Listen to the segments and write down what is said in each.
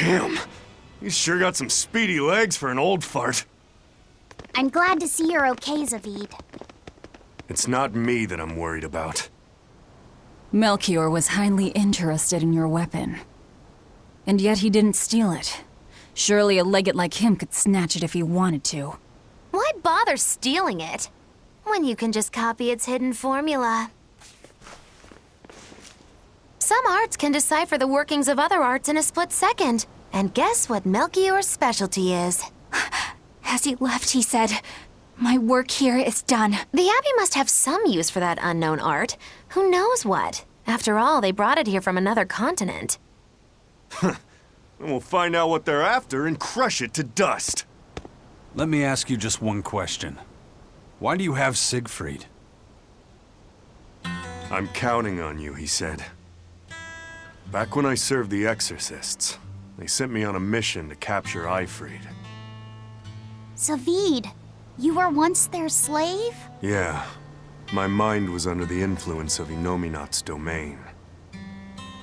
Damn, he's sure got some speedy legs for an old fart. I'm glad to see you're okay, Zavid. It's not me that I'm worried about. Melchior was highly interested in your weapon. And yet he didn't steal it. Surely a legate like him could snatch it if he wanted to. Why bother stealing it, when you can just copy its hidden formula? Some arts can decipher the workings of other arts in a split second. And guess what Melchior's specialty is? As he left, he said, "My work here is done." The Abbey must have some use for that unknown art. Who knows what? After all, they brought it here from another continent. And we'll find out what they're after and crush it to dust. Let me ask you just one question. Why do you have Siegfried? I'm counting on you, he said. Back when I served the Exorcists, they sent me on a mission to capture Yseult. Zavid, you were once their slave? Yeah. My mind was under the influence of Inominat's domain.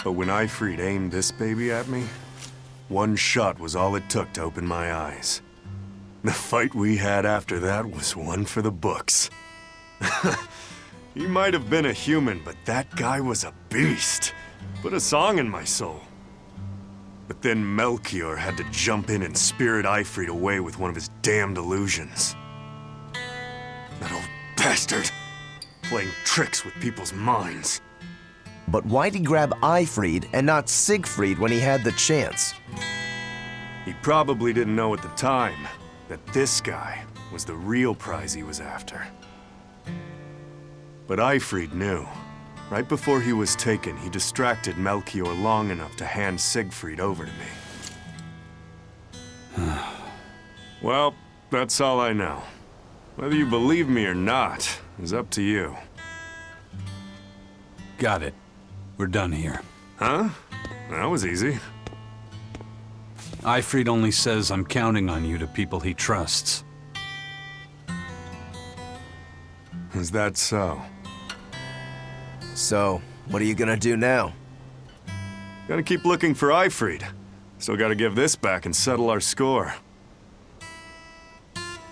But when Yseult aimed this baby at me, one shot was all it took to open my eyes. The fight we had after that was one for the books. He might have been a human, but that guy was a beast. Put a song in my soul. But then Melchior had to jump in and spirit Yseult away with one of his damned illusions. That old bastard! Playing tricks with people's minds. But why'd he grab Yseult and not Siegfried when he had the chance? He probably didn't know at the time that this guy was the real prize he was after. But Yseult knew. Right before he was taken, he distracted Melchior long enough to hand Siegfried over to me. Well, that's all I know. Whether you believe me or not is up to you. Got it. We're done here. Huh? That was easy. Yseult only says I'm counting on you to people he trusts. Is that so? So, what are you gonna do now? Gotta keep looking for Yseult. Still gotta give this back and settle our score.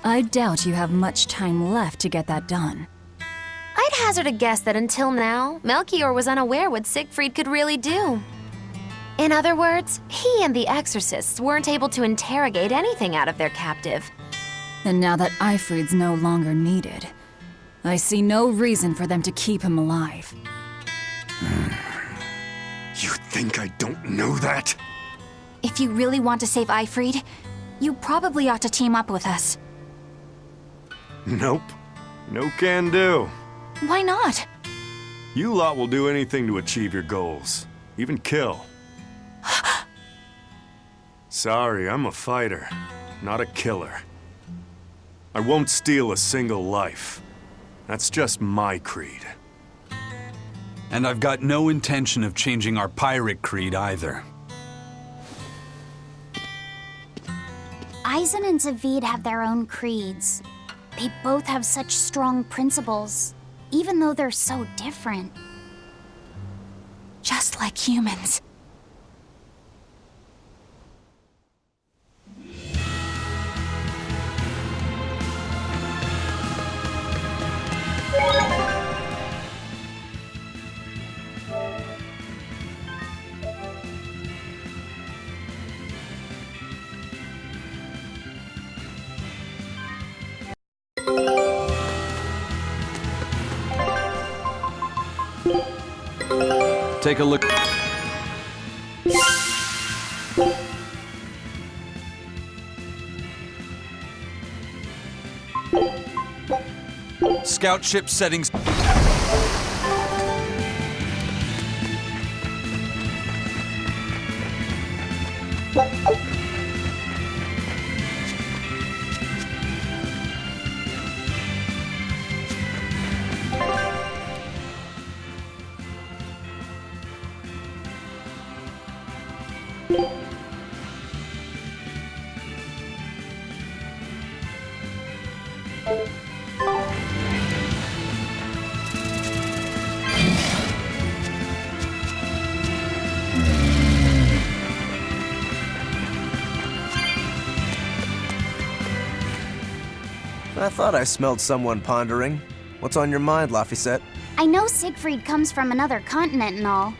I doubt you have much time left to get that done. I'd hazard a guess that until now, Melchior was unaware what Siegfried could really do. In other words, he and the Exorcists weren't able to interrogate anything out of their captive. And now that Yseult's no longer needed, I see no reason for them to keep him alive. You think I don't know that? If you really want to save Yseult, you probably ought to team up with us. Nope. No can do. Why not? You lot will do anything to achieve your goals. Even kill. Sorry, I'm a fighter, not a killer. I won't steal a single life. That's just my creed. And I've got no intention of changing our pirate creed either. Eisen and Zavid have their own creeds. They both have such strong principles, even though they're so different. Just like humans. Take a look. Scout ship settings. I thought I smelled someone pondering. What's on your mind, Laphicet? I know Siegfried comes from another continent and all.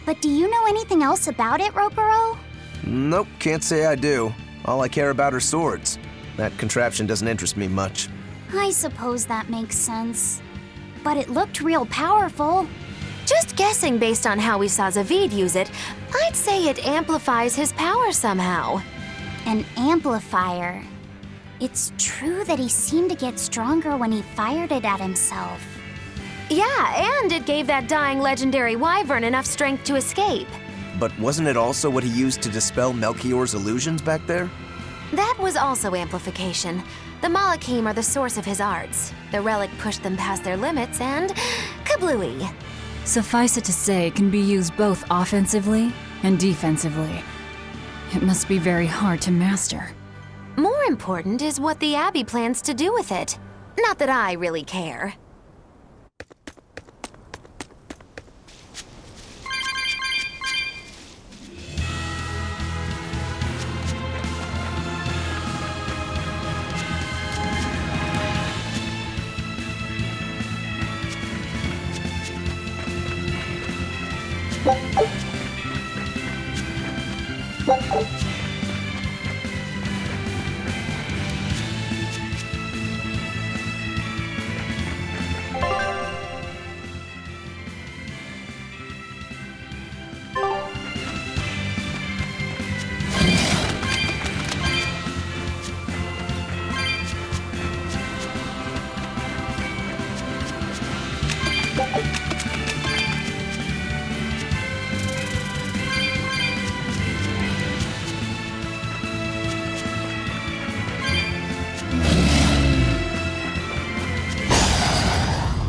But do you know anything else about it, Rokurou? Nope, can't say I do. All I care about are swords. That contraption doesn't interest me much. I suppose that makes sense. But it looked real powerful. Just guessing based on how we saw Zavid use it, I'd say it amplifies his power somehow. An amplifier. It's true that he seemed to get stronger when he fired it at himself. Yeah, and it gave that dying legendary wyvern enough strength to escape. But wasn't it also what he used to dispel Melchior's illusions back there? That was also amplification. The Malachim are the source of his arts. The relic pushed them past their limits and kablooey. Suffice it to say, it can be used both offensively and defensively. It must be very hard to master. More important is what the Abbey plans to do with it. Not that I really care.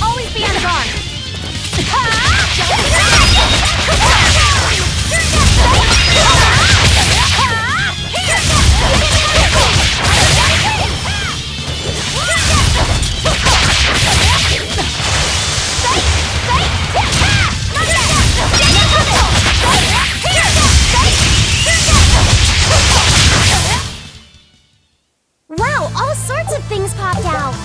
Always be on guard! Wow, all sorts of things popped out!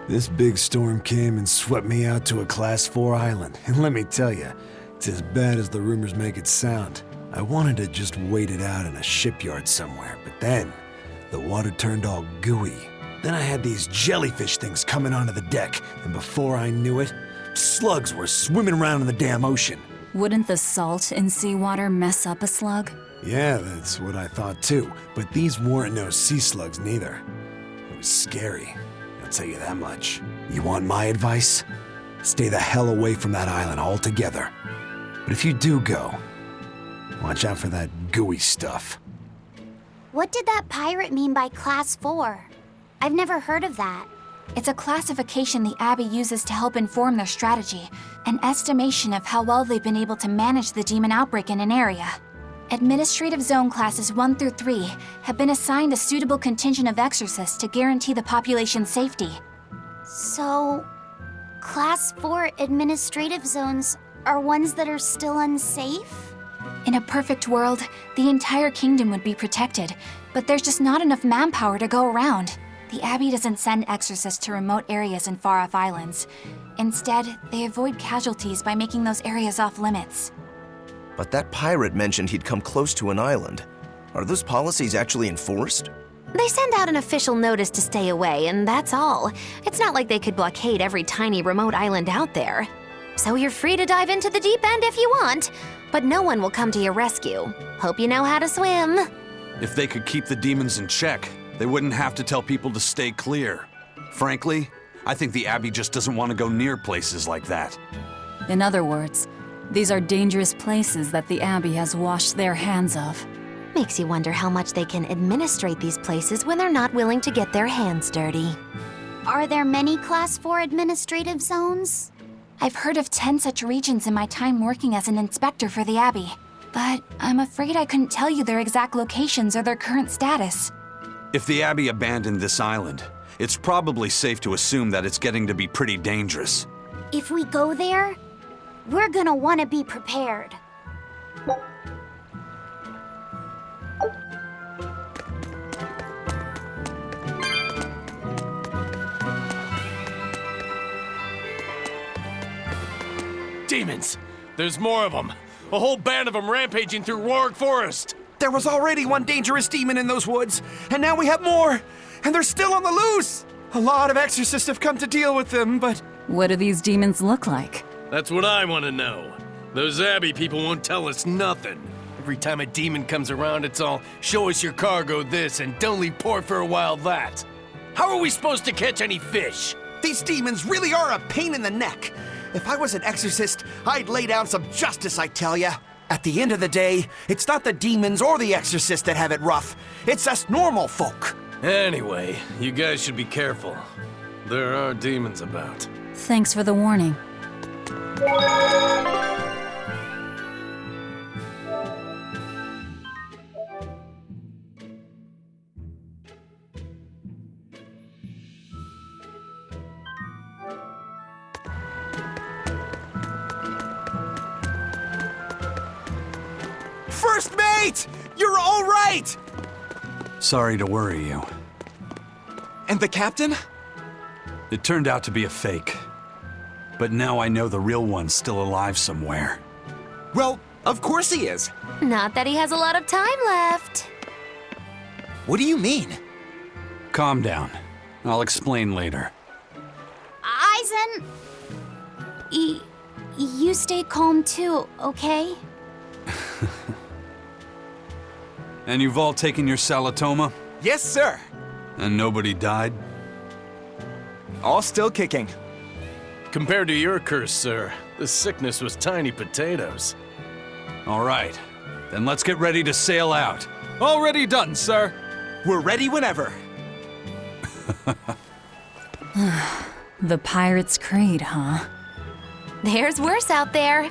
This big storm came and swept me out to a Class 4 island, and let me tell you, it's as bad as the rumors make it sound. I wanted to just wait it out in a shipyard somewhere, but then the water turned all gooey. Then I had these jellyfish things coming onto the deck, and before I knew it, slugs were swimming around in the damn ocean. Wouldn't the salt in seawater mess up a slug? Yeah, that's what I thought too, but these weren't no sea slugs neither. It was scary, I'll tell you that much. You want my advice? Stay the hell away from that island altogether. But if you do go, watch out for that gooey stuff. What did that pirate mean by Class 4? I've never heard of that. It's a classification the Abbey uses to help inform their strategy, an estimation of how well they've been able to manage the demon outbreak in an area. Administrative Zone Classes 1 through 3 have been assigned a suitable contingent of exorcists to guarantee the population's safety. So, Class 4 administrative zones are ones that are still unsafe? In a perfect world, the entire kingdom would be protected, but there's just not enough manpower to go around. The Abbey doesn't send exorcists to remote areas and far-off islands. Instead, they avoid casualties by making those areas off-limits. But that pirate mentioned he'd come close to an island. Are those policies actually enforced? They send out an official notice to stay away, and that's all. It's not like they could blockade every tiny remote island out there. So you're free to dive into the deep end if you want, but no one will come to your rescue. Hope you know how to swim. If they could keep the demons in check, they wouldn't have to tell people to stay clear. Frankly, I think the Abbey just doesn't want to go near places like that. In other words, these are dangerous places that the Abbey has washed their hands of. Makes you wonder how much they can administrate these places when they're not willing to get their hands dirty. Are there many Class 4 administrative zones? I've heard of 10 such regions in my time working as an inspector for the Abbey, but I'm afraid I couldn't tell you their exact locations or their current status. If the Abbey abandoned this island, it's probably safe to assume that it's getting to be pretty dangerous. If we go there, we're gonna want to be prepared. Demons! There's more of them. A whole band of them rampaging through Roaring Forest. There was already one dangerous demon in those woods, and now we have more, and they're still on the loose. A lot of exorcists have come to deal with them, but... What do these demons look like? That's what I want to know. Those Abbey people won't tell us nothing. Every time a demon comes around, it's all, show us your cargo this and don't leave port for a while that. How are we supposed to catch any fish? These demons really are a pain in the neck. If I was an exorcist, I'd lay down some justice, I tell ya. At the end of the day, it's not the demons or the exorcists that have it rough. It's us normal folk. Anyway, you guys should be careful. There are demons about. Thanks for the warning. First mate! You're all right! Sorry to worry you. And the captain? It turned out to be a fake. But now I know the real one's still alive somewhere. Well, of course he is. Not that he has a lot of time left. What do you mean? Calm down. I'll explain later. Eisen! You stay calm too, okay? And you've all taken your Salatoma? Yes, sir. And nobody died? All still kicking. Compared to your curse, sir, this sickness was tiny potatoes. All right. Then let's get ready to sail out. Already done, sir. We're ready whenever. The Pirate's Creed, huh? There's worse out there.